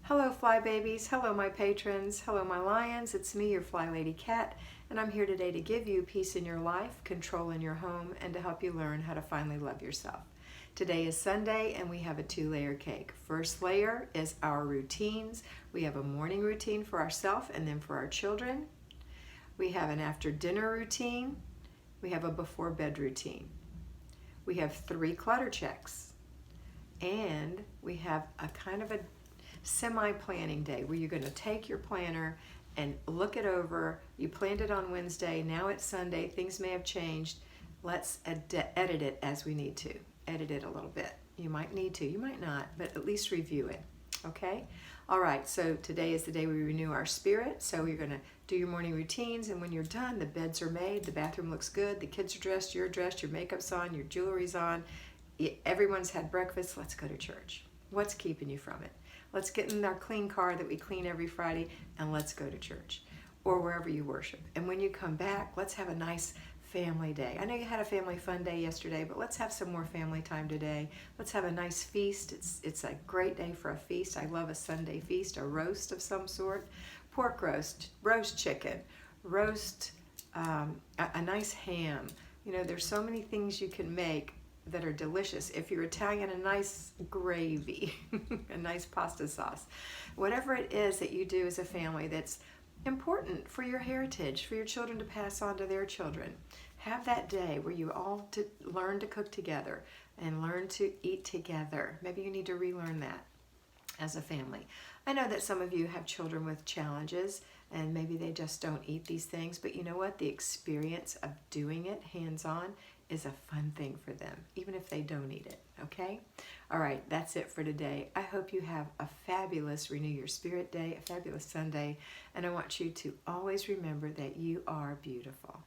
Hello Fly Babies, hello my patrons, hello my lions, it's me, your FlyLady Kat, and I'm here today to give you peace in your life, control in your home, and to help you learn how to finally love yourself. Today is Sunday and we have a 2-layer cake. First layer is our routines. We have a morning routine for ourselves and then for our children. We have an after dinner routine. We have a before bed routine. We have 3 clutter checks. And we have a kind of a semi-planning day where you're going to take your planner and look it over. You planned it on Wednesday, now it's Sunday, things may have changed. Let's edit it as we need to. Edit it a little bit. You might need to, you might not, but at least review it, okay? All right, so today is the day we renew our spirit. So you're gonna do your morning routines, and when you're done, the beds are made, the bathroom looks good, the kids are dressed, you're dressed, your makeup's on, your jewelry's on, everyone's had breakfast. Let's go to church. What's keeping you from it? Let's get in our clean car that we clean every Friday and let's go to church or wherever you worship. And when you come back, let's have a nice family day. I know you had a family fun day yesterday, but let's have some more family time today. Let's have a nice feast. It's a great day for a feast. I love a Sunday feast, a roast of some sort, pork roast, roast chicken, roast, a nice ham. You know, there's so many things you can make that are delicious. If you're Italian, a nice gravy, a nice pasta sauce. Whatever it is that you do as a family that's important for your heritage, for your children to pass on to their children. Have that day where you all learn to cook together and learn to eat together. Maybe you need to relearn that as a family. I know that some of you have children with challenges and maybe they just don't eat these things, but you know what? The experience of doing it hands-on is a fun thing for them, even if they don't eat it, okay? All right, that's it for today. I hope you have a fabulous Renew Your Spirit Day, a fabulous Sunday, and I want you to always remember that you are beautiful.